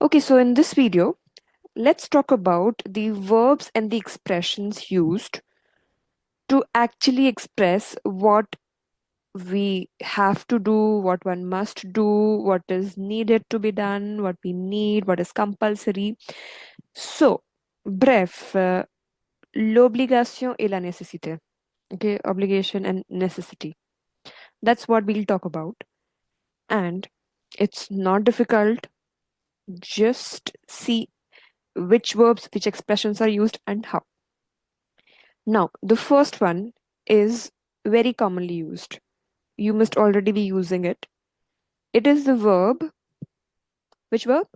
Okay, so in this video, let's talk about the verbs and the expressions used to actually express what we have to do, what one must do, what is needed to be done, what we need, what is compulsory. So, bref, l'obligation et la nécessité. Okay, obligation and necessity. That's what we'll talk about. And it's not difficult. Just see which verbs, which expressions are used, and how. Now, the first one is very commonly used. You must already be using it. It is the verb. Which verb?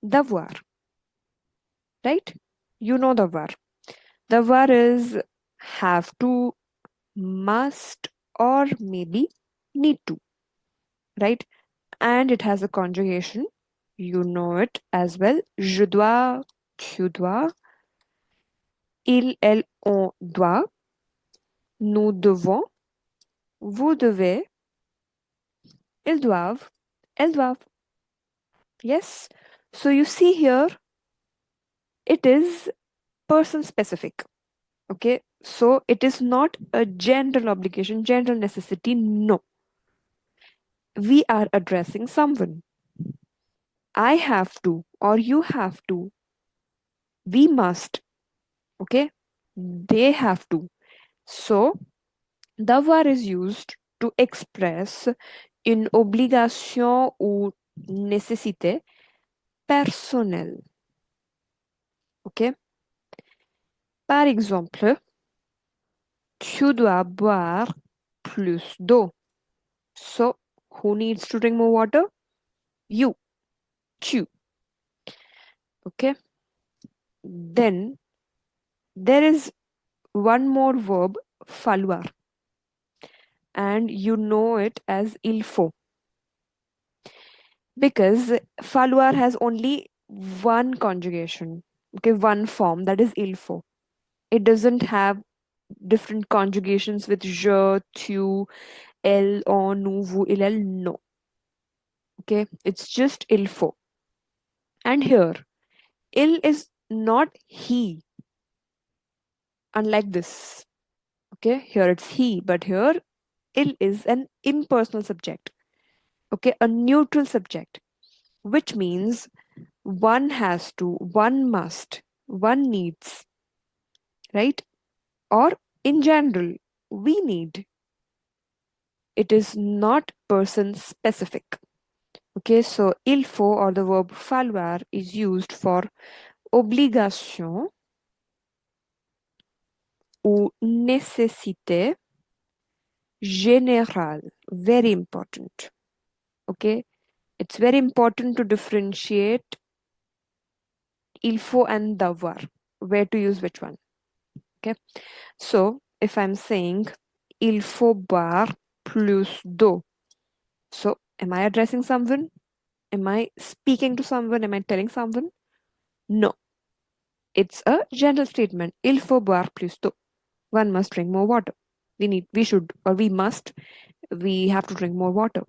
Devoir, right? You know devoir. Devoir is have to, must, or maybe need to, right? And it has a conjugation. You know it as well. Je dois, tu dois, il, elle, on doit, nous devons, vous devez, ils doivent, elles doivent. Yes. So you see here, it is person specific. Okay. So it is not a general obligation, general necessity. No. We are addressing someone. I have to, or you have to. We must. Okay. They have to. So, devoir is used to express une obligation ou nécessité personnelle. Ok? Par exemple, tu dois boire plus d'eau. So, who needs to drink more water? You. Tu. Okay? Then, there is one more verb, falloir. And you know it as il faut. Because falloir has only one conjugation. Okay, one form, that is il faut. It doesn't have different conjugations with je, tu, elle, on, nous, vous, il, elle. No. Okay, it's just il faut. And here, il is not he, unlike this. Okay, here it's he, but here il is an impersonal subject. Okay, a neutral subject, which means one has to, one must, one needs, right? Or in general, we need. It is not person specific. Okay, so il faut or the verb falloir is used for obligation ou nécessité générale. Very important. Okay, it's very important to differentiate il faut and devoir, where to use which one. Okay, so if I'm saying il faut boire plus d'eau, so am I addressing someone? Am I speaking to someone? Am I telling someone? No. It's a general statement. Il faut boire plus d'eau. One must drink more water. We should, or we must, we have to drink more water.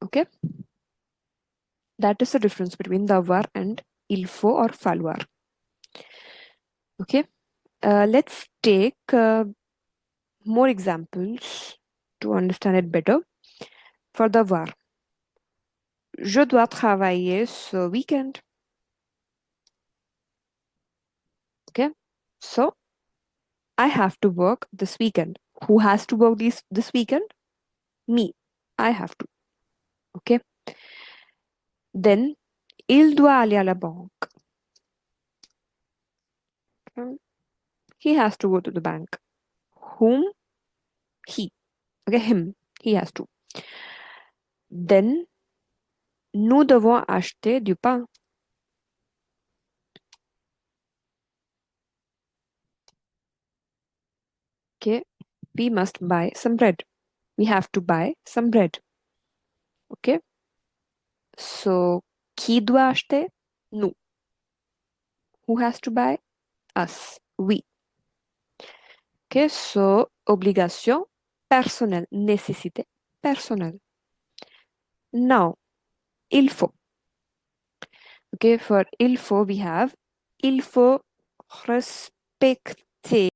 Okay? That is the difference between devoir and il faut or falloir. Okay? Let's take more examples to understand it better. For devoir, je dois travailler ce weekend. Okay? So, I have to work this weekend. Who has to work this weekend? Me. I have to. Okay? Then, il doit aller à la banque. Okay? He has to go to the bank. Whom? He. Okay, him. He has to. Then, nous devons acheter du pain. Okay, we must buy some bread. We have to buy some bread. Okay, so qui doit acheter? Nous. Who has to buy? Us. We. Okay, so obligation personnelle, nécessité personnelle. Now, il faut. Okay, for il faut, we have il faut respecter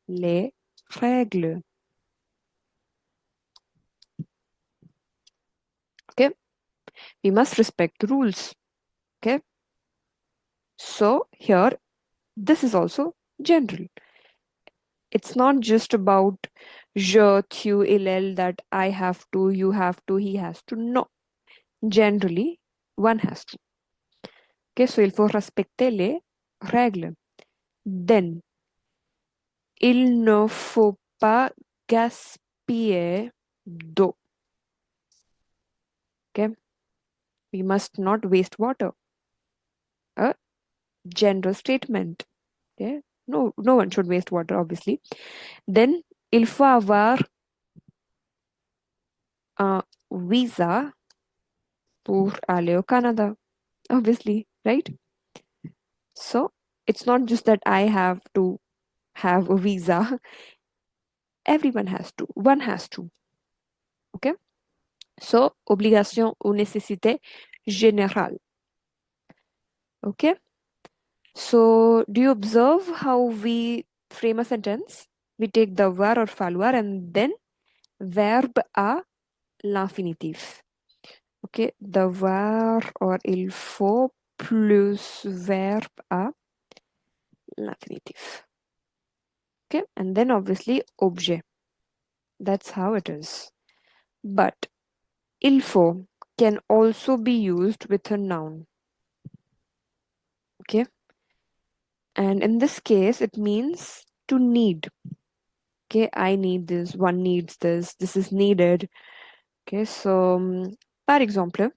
les règles. Okay, we must respect the rules. Okay, so here this is also general. It's not just about je, tu, il, that I have to, you have to, he has to. No, generally one has to. Okay, so il faut respecter les règles. Then, il ne faut pas gaspiller d'eau. Okay, we must not waste water. A general statement. Okay, no one should waste water, obviously. Then, il faut avoir un visa pour aller au Canada, obviously, right? So, it's not just that I have to have a visa. Everyone has to. One has to. Okay. So, obligation ou nécessité générale. Okay. So, do you observe how we frame a sentence? We take devoir or falloir and then verbe à l'infinitif. Okay. Devoir or il faut plus verbe à l'infinitif. Okay. And then obviously objet. That's how it is. But il faut can also be used with a noun. Okay. And in this case, it means to need. Okay, I need this, one needs this is needed. Okay, so, par exemple,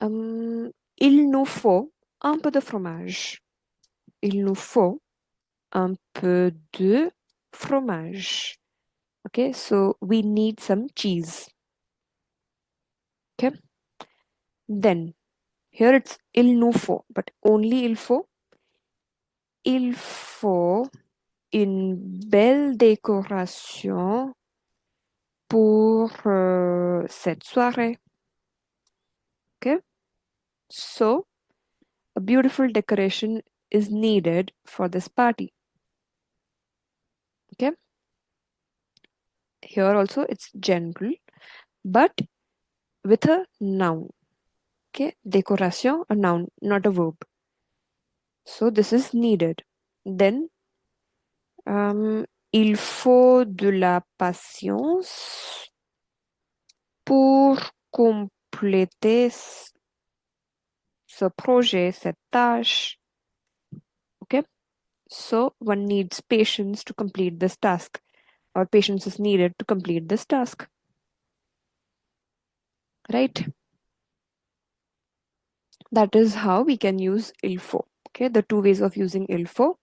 il nous faut un peu de fromage. Il nous faut un peu de fromage. Okay, so we need some cheese. Okay, then here it's il nous faut, but only il faut. Il faut une belle décoration pour cette soirée. Okay, so a beautiful decoration is needed for this party. Okay, here also it's general, but with a noun. Okay, décoration, a noun, not a verb. So this is needed. Then, il faut de la patience pour compléter ce projet, cette tâche. Okay? So one needs patience to complete this task, or patience is needed to complete this task. Right? That is how we can use il faut. Okay, the two ways of using il faut.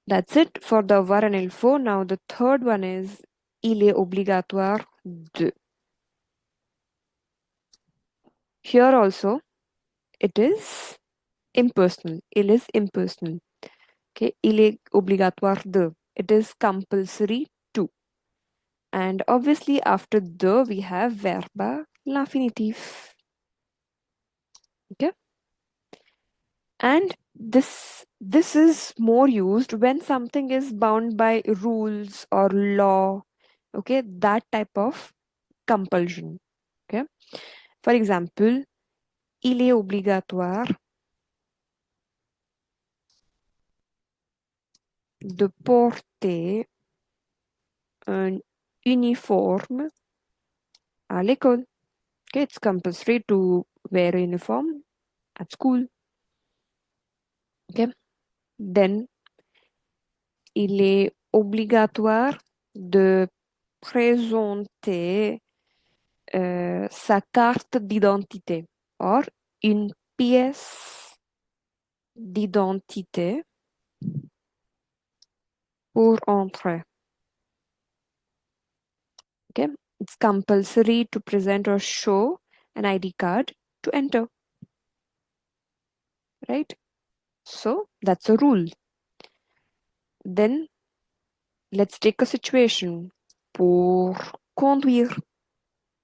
That's it for the var and il faut. Now the third one is il est obligatoire de. Here also it is impersonal. Il is impersonal. Okay, il est obligatoire de. It is compulsory to. And obviously after de we have verb à l'infinitif. Okay. And this is more used when something is bound by rules or law. Okay, that type of compulsion. Okay. For example, il est obligatoire de porter un uniforme à l'école. Okay, it's compulsory to wear a uniform at school. Okay. Then il est obligatoire de présenter sa carte d'identité or une pièce d'identité pour entrer. Okay, it's compulsory to present or show an ID card to enter. Right? So that's a rule. Then let's take a situation pour conduire.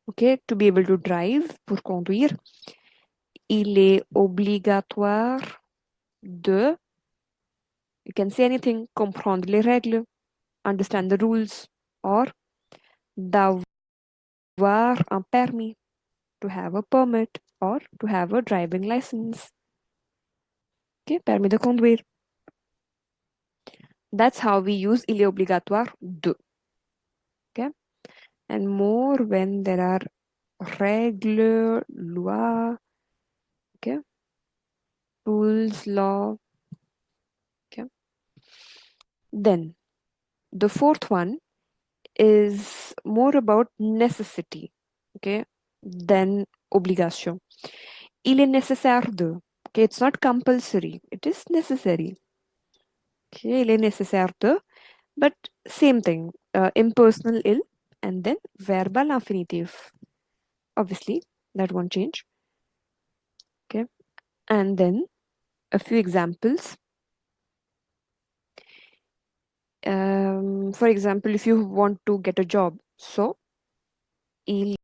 Okay, to be able to drive, pour conduire, il est obligatoire de, you can say anything, comprendre les règles, understand the rules, or d'avoir un permis, to have a permit, or to have a driving license. Okay, permis de conduire. That's how we use il est obligatoire de. Okay, and more when there are règles, lois, okay, rules, law. Okay, then the fourth one is more about necessity, okay, than obligation. Il est nécessaire de. Okay, it's not compulsory, it is necessary. Okay, il est nécessaire de, but same thing, impersonal il, and then verb à l'infinitif. Obviously, that won't change. Okay, and then a few examples. For example, if you want to get a job, so il